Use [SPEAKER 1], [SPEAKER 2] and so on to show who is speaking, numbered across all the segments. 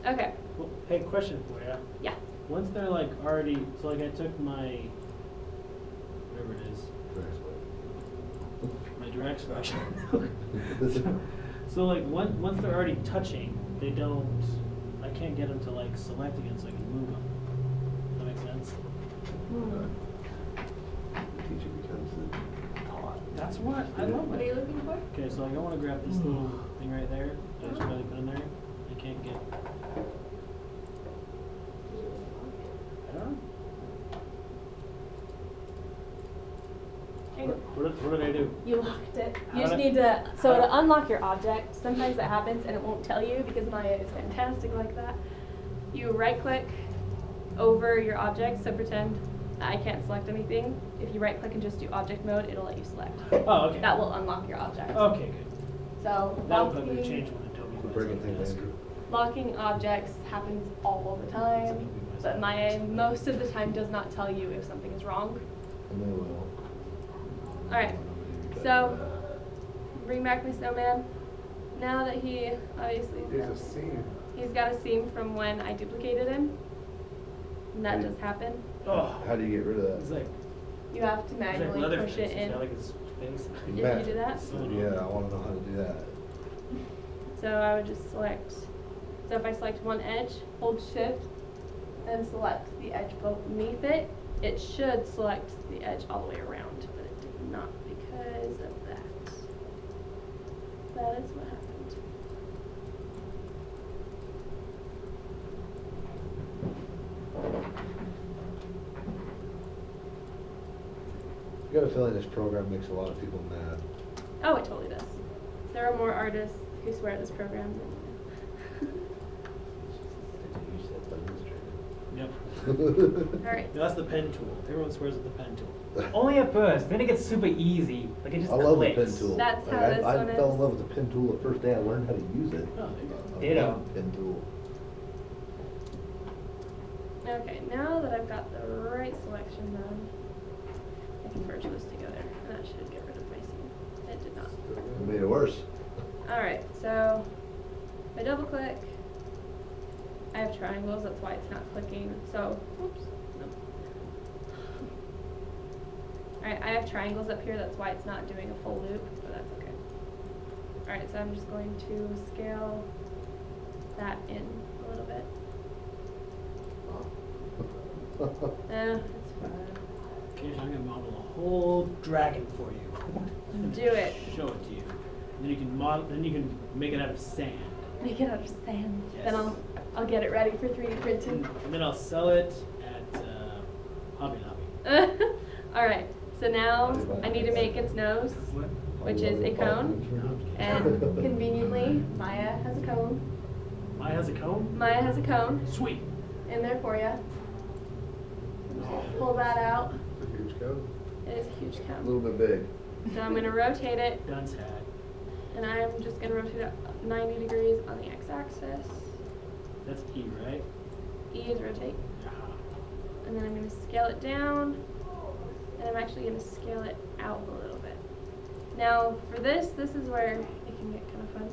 [SPEAKER 1] Okay.
[SPEAKER 2] Well, hey, question for you.
[SPEAKER 1] Yeah.
[SPEAKER 2] Once they're like already, so like I took my, whatever it is, my direct selection. So like once they're already touching, they don't, I can't get them to like select again so I can move them. Does that make sense?
[SPEAKER 3] The teacher becomes taught.
[SPEAKER 2] That's what I love.
[SPEAKER 1] What are you looking for?
[SPEAKER 2] Okay, so like I want to grab this little thing right there. I just really put in there. I can't get. I don't know. What did I do?
[SPEAKER 1] You locked it.
[SPEAKER 2] How
[SPEAKER 1] You just
[SPEAKER 2] did I-
[SPEAKER 1] need to, so to unlock your object, sometimes that happens and it won't tell you because Maya is fantastic like that. You right click over your object, so pretend I can't select anything. If you right click and just do object mode, it'll let you select.
[SPEAKER 2] Oh, okay.
[SPEAKER 1] That will unlock your object.
[SPEAKER 2] Okay, good.
[SPEAKER 1] So
[SPEAKER 2] That would probably
[SPEAKER 1] locking,
[SPEAKER 2] change when I told you
[SPEAKER 3] We're
[SPEAKER 2] guys
[SPEAKER 3] bringing
[SPEAKER 2] like
[SPEAKER 3] things
[SPEAKER 2] this.
[SPEAKER 3] in.
[SPEAKER 1] locking objects happens all the time, but Maya most of the time does not tell you if something is wrong.
[SPEAKER 3] And they will.
[SPEAKER 1] Alright, so bring back my snowman. Now that he obviously he's got a seam from when I duplicated him. And that does happen.
[SPEAKER 2] Oh,
[SPEAKER 3] How do you get rid of
[SPEAKER 2] it's
[SPEAKER 3] that?
[SPEAKER 2] like
[SPEAKER 1] You have to manually push it in.
[SPEAKER 2] Like his face.
[SPEAKER 1] If you do that?
[SPEAKER 3] Yeah, I want to know how to do that.
[SPEAKER 1] So I would just select, so if I select one edge, hold shift, and select the edge beneath it, it should select the edge all the way around, but it did not because of that. That is what happened.
[SPEAKER 3] I got a feeling this program makes a lot of people mad.
[SPEAKER 1] Oh, it totally does. There are more artists who swear at this program than
[SPEAKER 2] Yep.
[SPEAKER 1] Alright.
[SPEAKER 2] That's the pen tool. Everyone swears at the pen tool.
[SPEAKER 4] Only at first, then it gets super easy. Like it just
[SPEAKER 3] I love the
[SPEAKER 4] clicks.
[SPEAKER 3] pen tool.
[SPEAKER 1] That's
[SPEAKER 3] Like,
[SPEAKER 1] how this
[SPEAKER 3] I
[SPEAKER 1] one
[SPEAKER 3] fell
[SPEAKER 1] is.
[SPEAKER 3] in love with the pen tool the first day I learned how to use it.
[SPEAKER 2] Oh, there you go.
[SPEAKER 3] I
[SPEAKER 4] Ditto.
[SPEAKER 3] love the pen tool.
[SPEAKER 1] Okay, now that I've got the right selection done, I can merge this together, and that should get rid of my seam. It did not.
[SPEAKER 3] It made it worse.
[SPEAKER 1] Alright, so if I double click, I have triangles, that's why it's not clicking. So, whoops, no. Alright, I have triangles up here, that's why it's not doing a full loop, but that's okay. Alright, so I'm just going to scale that in a little bit. It's fine.
[SPEAKER 2] Okay, so I'm gonna model a whole dragon for you.
[SPEAKER 1] Do it.
[SPEAKER 2] Show it to you. And then you can model. Then you can make it out of sand.
[SPEAKER 1] Make it out of sand.
[SPEAKER 2] Yes.
[SPEAKER 1] Then I'll get it ready for 3D printing.
[SPEAKER 2] And then I'll sell it at Hobby Lobby.
[SPEAKER 1] Alright, so now I need to make its nose, which is a cone. And conveniently, Maya has a cone.
[SPEAKER 2] Maya has a cone?
[SPEAKER 1] Maya has a cone
[SPEAKER 2] Sweet.
[SPEAKER 1] in there for you. Pull that out.
[SPEAKER 3] It's a huge code.
[SPEAKER 1] It is a huge
[SPEAKER 3] A
[SPEAKER 1] cone.
[SPEAKER 3] little bit big.
[SPEAKER 1] So I'm going to rotate it,
[SPEAKER 2] Dunce hat.
[SPEAKER 1] and I'm just going to rotate it 90 degrees on the x-axis.
[SPEAKER 2] That's E, right?
[SPEAKER 1] E is rotate.
[SPEAKER 2] Uh-huh.
[SPEAKER 1] And then I'm going to scale it down, and I'm actually going to scale it out a little bit. Now, for this is where it can get kind of fun.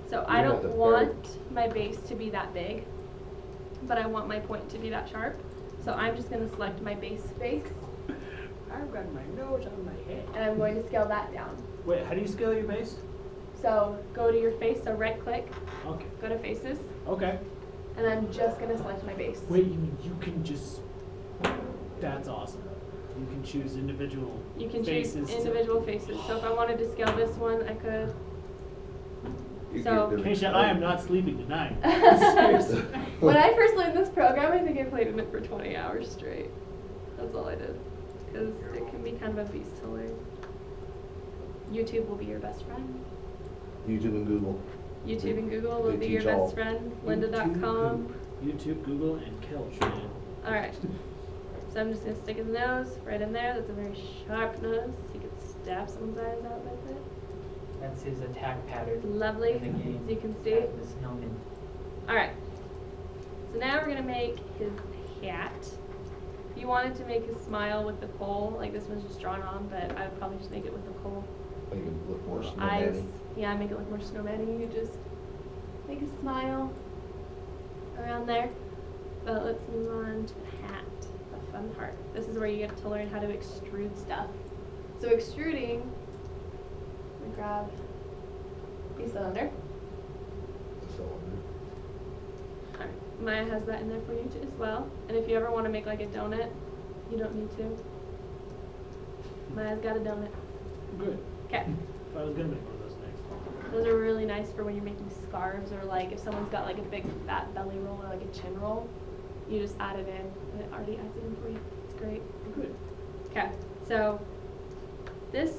[SPEAKER 1] So I
[SPEAKER 3] You have
[SPEAKER 1] don't
[SPEAKER 3] to
[SPEAKER 1] want my base to be that big, but I want my point to be that sharp. So I'm just going to select my base face,
[SPEAKER 2] I've got my nose on my head.
[SPEAKER 1] and I'm going to scale that down.
[SPEAKER 2] Wait, how do you scale your base?
[SPEAKER 1] So go to your face, so right click,
[SPEAKER 2] Okay.
[SPEAKER 1] go to faces,
[SPEAKER 2] Okay.
[SPEAKER 1] and I'm just going to select my base.
[SPEAKER 2] Wait, you mean you can just. That's awesome. You can choose individual
[SPEAKER 1] You can
[SPEAKER 2] faces.
[SPEAKER 1] choose individual faces. So if I wanted to scale this one, I could. So-
[SPEAKER 2] Kaysha, I am not sleeping tonight. Seriously.
[SPEAKER 1] When I first learned this program, I think I played in it for 20 hours straight. That's all I did. Because it can be kind of a beast to learn. YouTube will be your best friend.
[SPEAKER 3] YouTube and Google.
[SPEAKER 1] YouTube and Google will
[SPEAKER 3] They
[SPEAKER 1] be your
[SPEAKER 3] teach all.
[SPEAKER 1] best friend. Lynda.com.
[SPEAKER 2] YouTube, Google, and Kelch, man.
[SPEAKER 1] Alright. So I'm just going to stick his nose right in there. That's a very sharp nose. You could stab someone's eyes out with it.
[SPEAKER 4] That's his attack pattern.
[SPEAKER 1] Lovely,
[SPEAKER 4] in the game.
[SPEAKER 1] as you can see.
[SPEAKER 4] The snowman.
[SPEAKER 1] Alright. So now we're going to make his hat. If you wanted to make his smile with the coal, like this one's just drawn on, but I would probably just make it with the coal.
[SPEAKER 3] Make it look more
[SPEAKER 1] Eyes.
[SPEAKER 3] snowman-y.
[SPEAKER 1] Yeah, make it look more snowman-y. You just make a smile. around there. But let's move on to the hat, the fun part. This is where you get to learn how to extrude stuff. So extruding, we grab a cylinder. Alright, Maya has that in there for you too as well. And if you ever want to make like a donut, you don't need to. Maya's got a donut.
[SPEAKER 2] Good.
[SPEAKER 1] Okay.
[SPEAKER 2] I was gonna make one of those next.
[SPEAKER 1] Those are really nice for when you're making scarves, or like if someone's got like a big fat belly roll or like a chin roll, you just add it in and it already adds it in for you. It's great.
[SPEAKER 2] Good.
[SPEAKER 1] Okay, so this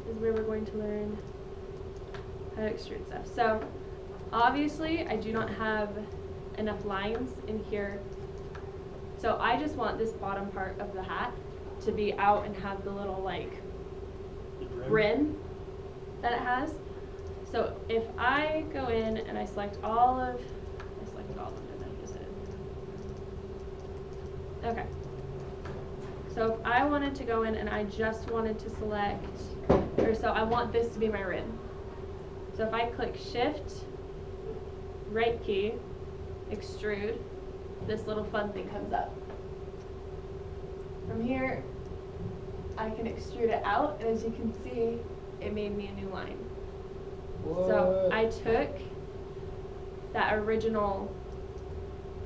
[SPEAKER 1] is where we're going to learn how to extrude stuff. So obviously I do not have enough lines in here. So I just want this bottom part of the hat to be out and have the little like rim that it has. So if I go in and I selected all of them, didn't I? Just did. Okay. So if I wanted to go in and I just wanted to select, or so I want this to be my rim. So if I click Shift, right key, extrude, this little fun thing comes up. From here, I can extrude it out, and as you can see, it made me a new line.
[SPEAKER 3] What?
[SPEAKER 1] So I took that original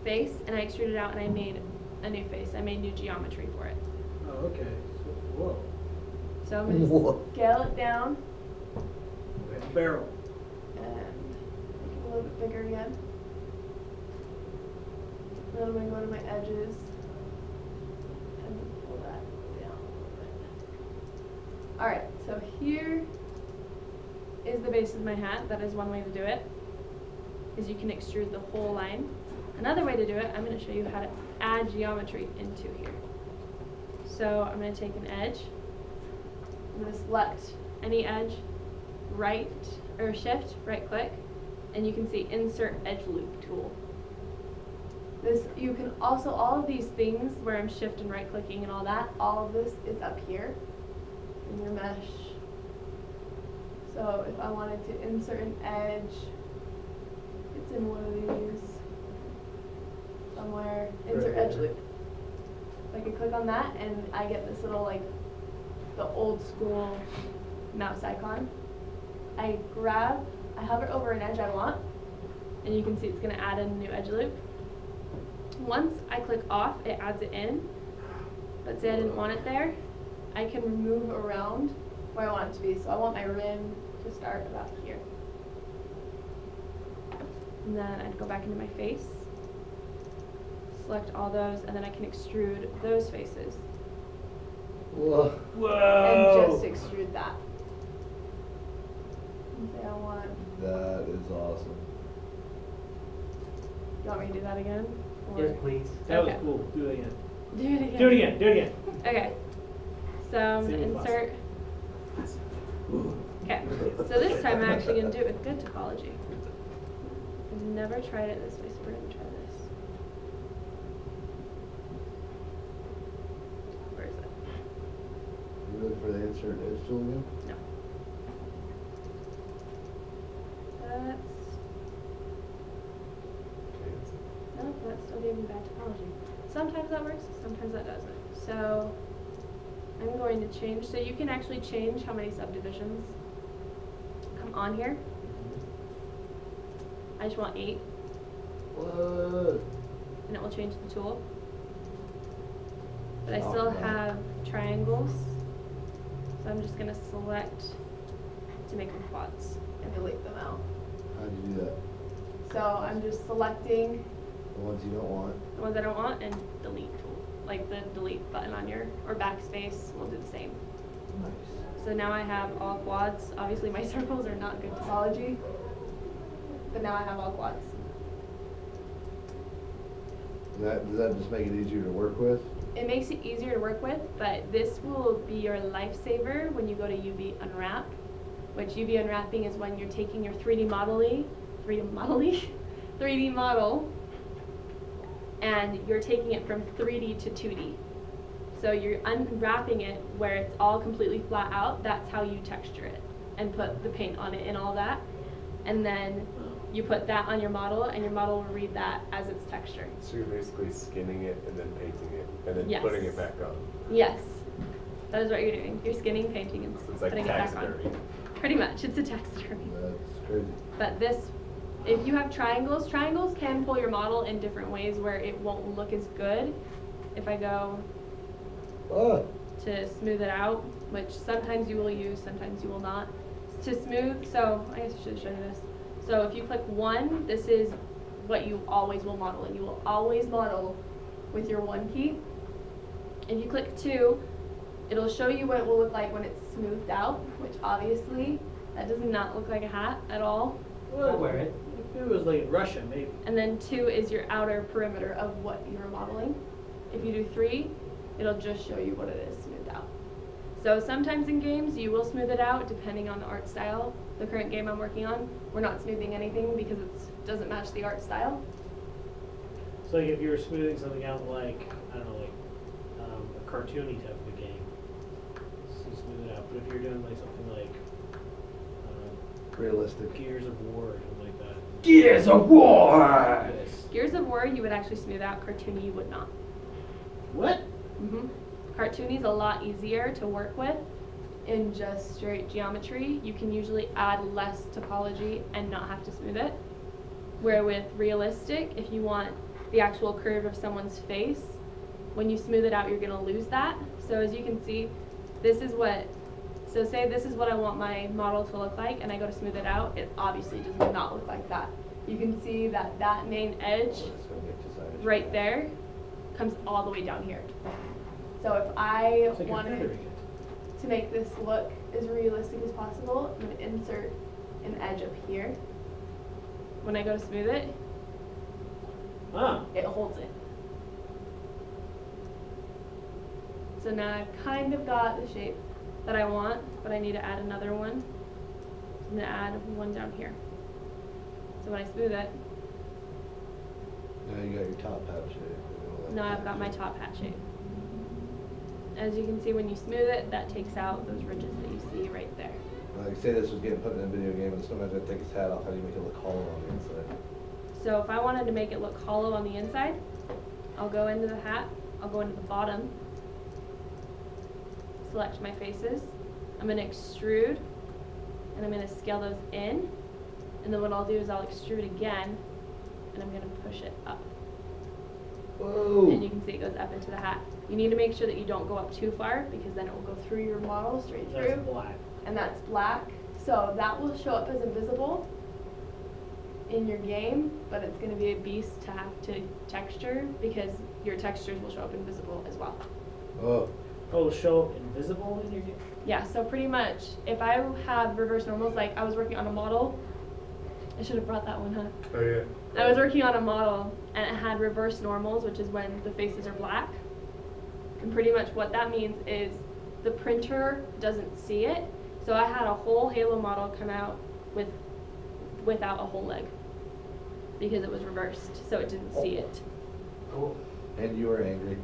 [SPEAKER 1] face and I extruded it out and I made a new face. I made new geometry for it.
[SPEAKER 2] Oh, okay. So, whoa.
[SPEAKER 1] So I'm going
[SPEAKER 3] Whoa.
[SPEAKER 1] to scale it down
[SPEAKER 2] Okay. Barrel.
[SPEAKER 1] and make it a little bit bigger again. Then I'm going to go to my edges and pull that down a little bit. Alright, so here is the base of my hat. That is one way to do it, is you can extrude the whole line. Another way to do it, I'm going to show you how to add geometry into here. So I'm going to take an edge, I'm going to select any edge, right or shift, right click, and you can see insert edge loop tool. This, you can also, all of these things where I'm shift and right clicking and all that, all of this is up here in your mesh. So if I wanted to insert an edge, it's in one of these somewhere, insert
[SPEAKER 3] Right
[SPEAKER 1] edge
[SPEAKER 3] here.
[SPEAKER 1] loop. I can click on that and I get this little like the old school mouse icon. I hover over an edge I want, and you can see it's going to add in a new edge loop. Once I click off, it adds it in. But say I didn't want it there, I can move around where I want it to be. So I want my rim to start about here. And then I'd go back into my face, select all those, and then I can extrude those faces.
[SPEAKER 3] Whoa.
[SPEAKER 2] Whoa.
[SPEAKER 1] And just extrude that. And say I want,
[SPEAKER 3] That is awesome.
[SPEAKER 1] you want me to do that again? Or-
[SPEAKER 4] Yes, please.
[SPEAKER 2] That
[SPEAKER 1] Okay.
[SPEAKER 2] was cool. Do it again.
[SPEAKER 1] Do it again.
[SPEAKER 2] Do it again. Do it again.
[SPEAKER 1] Okay. So I'm
[SPEAKER 2] Save
[SPEAKER 1] going
[SPEAKER 2] it
[SPEAKER 1] to
[SPEAKER 2] fast.
[SPEAKER 1] insert. Okay. So this time I'm actually going to do it with good topology. I've never tried it this way, so we're going to try this. Where is it?
[SPEAKER 3] You ready for the insert edge tool again?
[SPEAKER 1] No. That's. No, that still gave me bad topology. Sometimes that works, sometimes that doesn't. So I'm going to change. So you can actually change how many subdivisions come on here. I just want 8,
[SPEAKER 3] What?
[SPEAKER 1] and it will change the tool. But I
[SPEAKER 3] Oh,
[SPEAKER 1] still
[SPEAKER 3] wow.
[SPEAKER 1] have triangles, so I'm just going to select to make them quads and delete them out.
[SPEAKER 3] How'd you do that?
[SPEAKER 1] So I'm just selecting
[SPEAKER 3] The ones you don't want?
[SPEAKER 1] the ones I don't want and delete tool. Like the delete button on your, or backspace will do the same.
[SPEAKER 3] Nice.
[SPEAKER 1] So now I have all quads. Obviously my circles are not good topology, but now I have all quads.
[SPEAKER 3] Does that just make it easier to work with?
[SPEAKER 1] It makes it easier to work with, but this will be your lifesaver when you go to UV Unwrap, which UV Unwrapping is when you're taking your 3D model, and you're taking it from 3D to 2D. So you're unwrapping it where it's all completely flat out. That's how you texture it and put the paint on it and all that. And then you put that on your model, and your model will read that as its texture.
[SPEAKER 5] So you're basically skinning it and then painting it and then
[SPEAKER 1] Yes.
[SPEAKER 5] putting it back on.
[SPEAKER 1] Yes, that is what you're doing. You're skinning, painting, and
[SPEAKER 5] So it's like
[SPEAKER 1] putting it back on.
[SPEAKER 5] taxidermy.
[SPEAKER 1] Pretty much, it's a taxidermy.
[SPEAKER 3] That's crazy.
[SPEAKER 1] But this, if you have triangles can pull your model in different ways where it won't look as good. If I go
[SPEAKER 3] Oh,
[SPEAKER 1] to smooth it out, which sometimes you will use, sometimes you will not. To smooth, so I guess I should show you this. So if you click 1, this is what you always will model, and you will always model with your 1 key. If you click 2, it'll show you what it will look like when it's smoothed out, which obviously that does not look like a hat at all.
[SPEAKER 2] Well,
[SPEAKER 4] I'll wear it.
[SPEAKER 2] If it was like in Russia, maybe.
[SPEAKER 1] And then 2 is your outer perimeter of what you're modeling. If you do 3, it'll just show you what it is smoothed out. So sometimes in games you will smooth it out depending on the art style. The current game I'm working on, we're not smoothing anything because it doesn't match the art style.
[SPEAKER 2] So like if you were smoothing something out like, I don't know, like a cartoony type of a game, so smooth it out. But if you're doing like something like
[SPEAKER 3] realistic.
[SPEAKER 2] Gears of War or something like that.
[SPEAKER 4] Gears of War!
[SPEAKER 2] Yes.
[SPEAKER 1] Gears of War you would actually smooth out, cartoony you would not.
[SPEAKER 2] What?
[SPEAKER 1] Cartoony is a lot easier to work with in just straight geometry. You can usually add less topology and not have to smooth it. Where with realistic, if you want the actual curve of someone's face, when you smooth it out, you're going to lose that. So as you can see, this is what, so say this is what I want my model to look like, and I go to smooth it out, it obviously does not look like that. You can see that that main edge
[SPEAKER 3] It's gonna get decided.
[SPEAKER 1] right there comes all the way down here. So if I
[SPEAKER 2] It's like you're
[SPEAKER 1] wanted
[SPEAKER 2] feathering it.
[SPEAKER 1] to make this look as realistic as possible, I'm going to insert an edge up here. When I go to smooth it,
[SPEAKER 2] Ah.
[SPEAKER 1] it holds it. So now I've kind of got the shape that I want, but I need to add another one. I'm going to add one down here. So when I smooth it,
[SPEAKER 3] Now you got your top hat shape.
[SPEAKER 1] now I've got my top hat shape. As you can see, when you smooth it, that takes out those ridges that you see right there.
[SPEAKER 3] Like say this was getting put in a video game and somebody's gonna take his hat off, how do you make it look hollow on the inside?
[SPEAKER 1] So if I wanted to make it look hollow on the inside, I'll go into the hat, I'll go into the bottom, select my faces, I'm going to extrude, and I'm going to scale those in, and then what I'll do is I'll extrude again, and I'm going to push it up.
[SPEAKER 3] Whoa!
[SPEAKER 1] And you can see it goes up into the hat. You need to make sure that you don't go up too far, because then it will go through your model straight through.
[SPEAKER 2] That's black.
[SPEAKER 1] And that's black. So that will show up as invisible in your game, but it's going to be a beast to have to texture because your textures will show up invisible as well.
[SPEAKER 3] Oh,
[SPEAKER 2] Oh, it'll show up invisible in your game?
[SPEAKER 1] Yeah, so pretty much if I have reverse normals, like I was working on a model, I should have brought that one, huh?
[SPEAKER 5] Oh yeah.
[SPEAKER 1] I was working on a model and it had reverse normals, which is when the faces are black. And pretty much what that means is the printer doesn't see it. So I had a whole Halo model come out without a whole leg because it was reversed, so it didn't see it.
[SPEAKER 4] Cool.
[SPEAKER 3] and you were angry.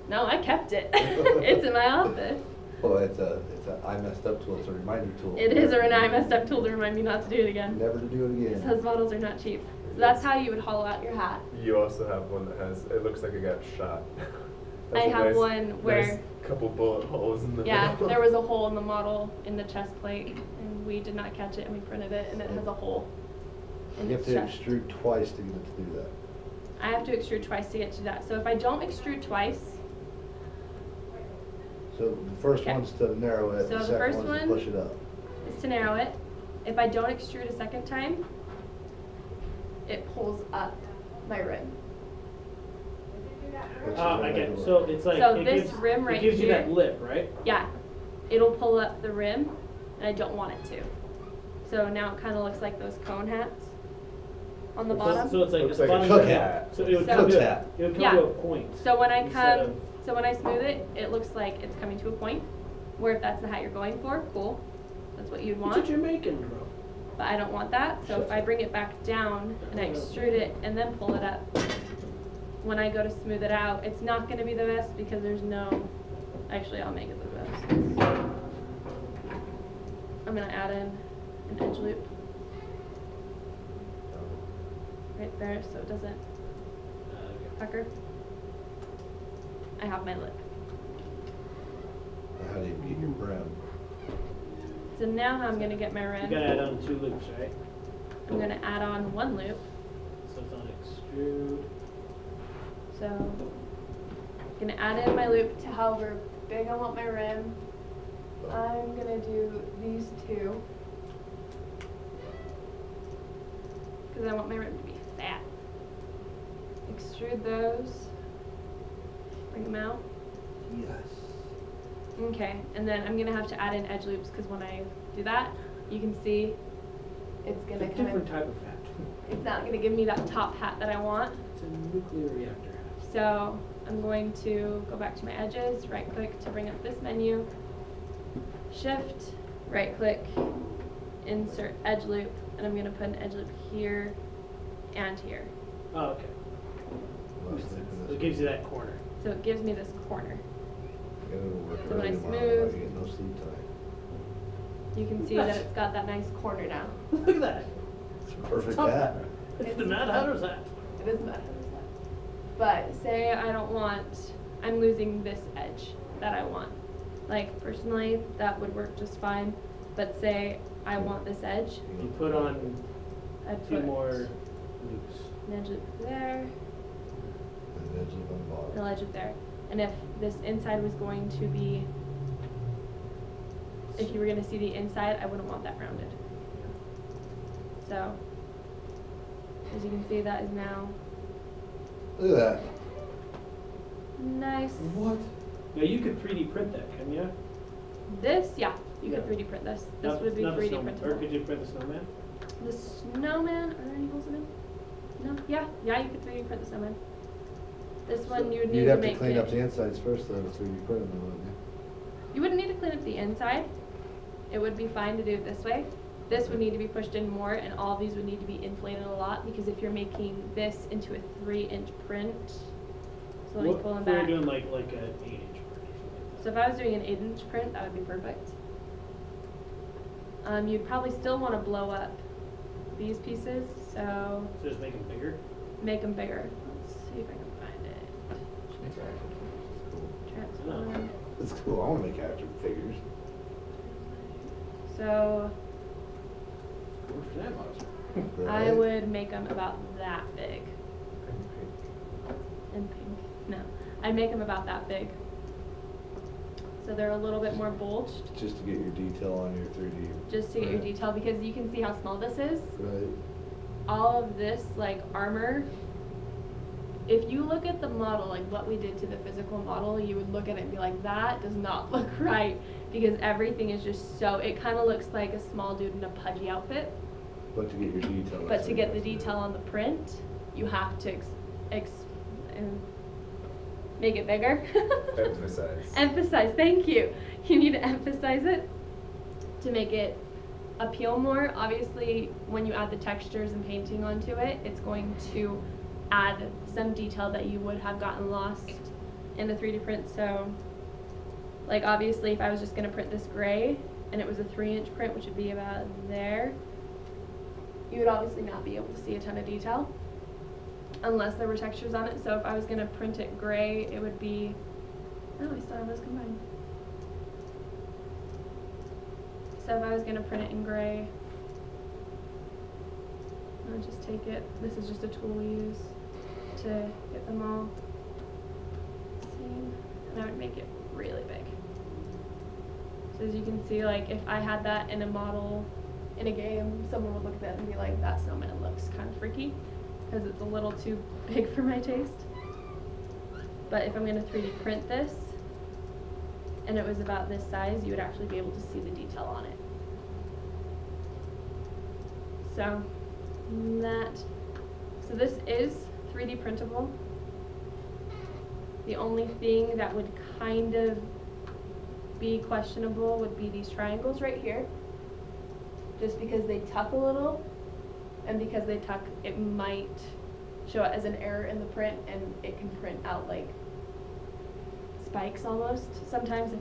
[SPEAKER 1] No, I kept it. It's in my office.
[SPEAKER 3] Oh, it's a I messed up tool. It's a reminder tool.
[SPEAKER 1] It is a I messed up tool to remind me not to do it again.
[SPEAKER 3] Never to do it
[SPEAKER 1] Because
[SPEAKER 3] again.
[SPEAKER 1] those models are not cheap. So that's how you would hollow out your hat.
[SPEAKER 5] You also have one that has, it looks like it got shot.
[SPEAKER 1] I
[SPEAKER 5] Has a
[SPEAKER 1] have
[SPEAKER 5] nice-
[SPEAKER 1] one where-
[SPEAKER 5] nice couple bullet holes in the
[SPEAKER 1] Yeah,
[SPEAKER 5] middle.
[SPEAKER 1] there was a hole in the model in the chest plate, and we did not catch it, and we printed it, and it has a hole in
[SPEAKER 3] You have
[SPEAKER 1] its
[SPEAKER 3] to
[SPEAKER 1] chest.
[SPEAKER 3] extrude twice to get it to do that.
[SPEAKER 1] I have to extrude twice to get to that. So if I don't extrude twice,
[SPEAKER 3] So the first
[SPEAKER 1] Okay.
[SPEAKER 3] one's to narrow it,
[SPEAKER 1] So
[SPEAKER 3] the
[SPEAKER 1] the
[SPEAKER 3] second
[SPEAKER 1] first
[SPEAKER 3] one's
[SPEAKER 1] one-
[SPEAKER 3] to push it up.
[SPEAKER 1] is to narrow it. If I don't extrude a second time, it pulls up my rim.
[SPEAKER 3] Which is
[SPEAKER 2] Ah,
[SPEAKER 3] gonna
[SPEAKER 2] I
[SPEAKER 3] make
[SPEAKER 2] get
[SPEAKER 3] it
[SPEAKER 2] it.
[SPEAKER 3] work.
[SPEAKER 2] So it's like
[SPEAKER 1] So
[SPEAKER 2] it
[SPEAKER 1] this
[SPEAKER 2] gives,
[SPEAKER 1] rim right
[SPEAKER 2] it gives you
[SPEAKER 1] here-
[SPEAKER 2] that lip, right?
[SPEAKER 1] Yeah, it'll pull up the rim, and I don't want it to. So now it kind of looks like those cone hats on the bottom.
[SPEAKER 2] So it's like
[SPEAKER 5] Looks
[SPEAKER 2] it's
[SPEAKER 5] like a
[SPEAKER 2] bottom
[SPEAKER 3] cook
[SPEAKER 2] of the
[SPEAKER 3] hat.
[SPEAKER 2] So it would
[SPEAKER 1] So-
[SPEAKER 2] come
[SPEAKER 3] Cook's
[SPEAKER 2] to
[SPEAKER 3] hat.
[SPEAKER 2] it would come
[SPEAKER 1] Yeah.
[SPEAKER 2] to a point.
[SPEAKER 1] So when I
[SPEAKER 2] instead
[SPEAKER 1] come,
[SPEAKER 2] of-
[SPEAKER 1] so when I smooth it, it looks like it's coming to a point. Where if that's the hat you're going for, cool, that's what you'd
[SPEAKER 2] It's a
[SPEAKER 1] want.
[SPEAKER 2] Jamaican, bro.
[SPEAKER 1] But I don't want that. So if I bring it back down and I extrude it and then pull it up, when I go to smooth it out, it's not going to be the best because there's no. Actually, I'll make it the best. I'm going to add in an edge loop. there so it doesn't
[SPEAKER 2] Okay.
[SPEAKER 1] pucker. I have my lip.
[SPEAKER 3] How do you get your brim?
[SPEAKER 1] So now how I'm gonna get my
[SPEAKER 2] You
[SPEAKER 1] rim,
[SPEAKER 2] gotta add on 2 loops, right?
[SPEAKER 1] I'm gonna add on 1 loop.
[SPEAKER 2] So it's on extrude.
[SPEAKER 1] So I'm gonna add in my loop to however big I want my rim. I'm gonna do these 2 because I want my rim to be fat. Extrude those. Bring them out.
[SPEAKER 3] Yes.
[SPEAKER 1] Okay, and then I'm gonna have to add in edge loops because when I do that, you can see it's
[SPEAKER 2] It's
[SPEAKER 1] gonna
[SPEAKER 2] a
[SPEAKER 1] kind
[SPEAKER 2] different
[SPEAKER 1] of,
[SPEAKER 2] type of hat.
[SPEAKER 1] it's not gonna give me that top hat that I want.
[SPEAKER 2] It's a nuclear reactor hat.
[SPEAKER 1] So I'm going to go back to my edges, right click to bring up this menu, shift, right click, insert edge loop, and I'm gonna put an edge loop here and here.
[SPEAKER 2] Oh, okay. So it gives you that corner.
[SPEAKER 1] So it gives me this corner.
[SPEAKER 3] Gotta work
[SPEAKER 1] So when I
[SPEAKER 3] early tomorrow,
[SPEAKER 1] smooth-
[SPEAKER 3] I get no sleep tonight.
[SPEAKER 1] You can see that it's got that nice corner now.
[SPEAKER 2] Look at that.
[SPEAKER 3] It's a perfect
[SPEAKER 2] Top
[SPEAKER 3] hat.
[SPEAKER 2] It's the Mad Hatter's hat.
[SPEAKER 1] It is Mad Hatter's hat. But say I don't want, I'm losing this edge that I want. Like personally, that would work just fine. But say I want this edge,
[SPEAKER 2] You put on
[SPEAKER 1] I'd
[SPEAKER 2] 2
[SPEAKER 1] put
[SPEAKER 2] more loops.
[SPEAKER 1] an edge loop there,
[SPEAKER 3] And then edge loop on the
[SPEAKER 1] an
[SPEAKER 3] bottom.
[SPEAKER 1] edge loop there. And if this inside was going to be, if you were gonna see the inside, I wouldn't want that rounded. So, as you can see, that is now
[SPEAKER 3] Look at that.
[SPEAKER 1] nice.
[SPEAKER 3] What?
[SPEAKER 2] Now you could 3D print that, couldn't you?
[SPEAKER 1] This, yeah, you could
[SPEAKER 2] Yeah.
[SPEAKER 1] 3D print this. This
[SPEAKER 2] Not-
[SPEAKER 1] would be
[SPEAKER 2] not the
[SPEAKER 1] 3D
[SPEAKER 2] snowman. Or
[SPEAKER 1] printable.
[SPEAKER 2] could you print the snowman?
[SPEAKER 1] The snowman, are there any holes in it? No, yeah, you could 3D print the snowman. This one you would need
[SPEAKER 3] You'd
[SPEAKER 1] to
[SPEAKER 3] have to
[SPEAKER 1] make
[SPEAKER 3] clean up
[SPEAKER 1] it.
[SPEAKER 3] the insides first, though, to 3D print them, wouldn't you?
[SPEAKER 1] You wouldn't need to clean up the inside. It would be fine to do it this way. This would need to be pushed in more, and all these would need to be inflated a lot, because if you're making this into a 3-inch print, so let me pull them
[SPEAKER 2] If we were
[SPEAKER 1] back.
[SPEAKER 2] doing like an 8-inch print or something.
[SPEAKER 1] So if I was doing an 8-inch print, that would be perfect. You'd probably still want to blow up these pieces, so
[SPEAKER 2] So just make them bigger?
[SPEAKER 1] make them bigger. Let's see if I can find it.
[SPEAKER 3] It's cool.
[SPEAKER 1] Transform.
[SPEAKER 3] It's cool. I want to make action figures.
[SPEAKER 1] So
[SPEAKER 2] Good for that, Miles.
[SPEAKER 1] I
[SPEAKER 3] Right?
[SPEAKER 1] would make them about that big. And pink. No, I'd make them about that big. So they're a little bit more bulged,
[SPEAKER 3] Just to get your detail on your 3D.
[SPEAKER 1] just to get your
[SPEAKER 3] Right.
[SPEAKER 1] detail, because you can see how small this is.
[SPEAKER 3] Right.
[SPEAKER 1] All of this, like armor, if you look at the model, like what we did to the physical model, you would look at it and be like, that does not look right, because everything is just so, it kind of looks like a small dude in a pudgy outfit.
[SPEAKER 3] But to get your detail.
[SPEAKER 1] But
[SPEAKER 3] that's
[SPEAKER 1] to
[SPEAKER 3] what
[SPEAKER 1] get
[SPEAKER 3] you
[SPEAKER 1] the
[SPEAKER 3] have to do.
[SPEAKER 1] detail on the print, you have to make it bigger.
[SPEAKER 5] Emphasize.
[SPEAKER 1] Emphasize, thank you. You need to emphasize it to make it appeal more. Obviously, when you add the textures and painting onto it, it's going to add some detail that you would have gotten lost in the 3D print. So, like obviously, if I was just gonna print this gray and it was a 3-inch print, which would be about there, you would obviously not be able to see a ton of detail unless there were textures on it. So if I was gonna print it gray, it would be, oh, I still have those combined. So if I was gonna print it in gray, I would just take it, this is just a tool we use to get them all seen, and I would make it really big. So as you can see, like if I had that in a model in a game, someone would look at that and be like, that snowman looks kind of freaky, because it's a little too big for my taste. But if I'm gonna 3D print this, and it was about this size, you would actually be able to see the detail on it. So this is 3D printable. The only thing that would kind of be questionable would be these triangles right here. Just because they tuck a little, and because they tuck, it might show it as an error in the print, and it can print out like spikes almost sometimes.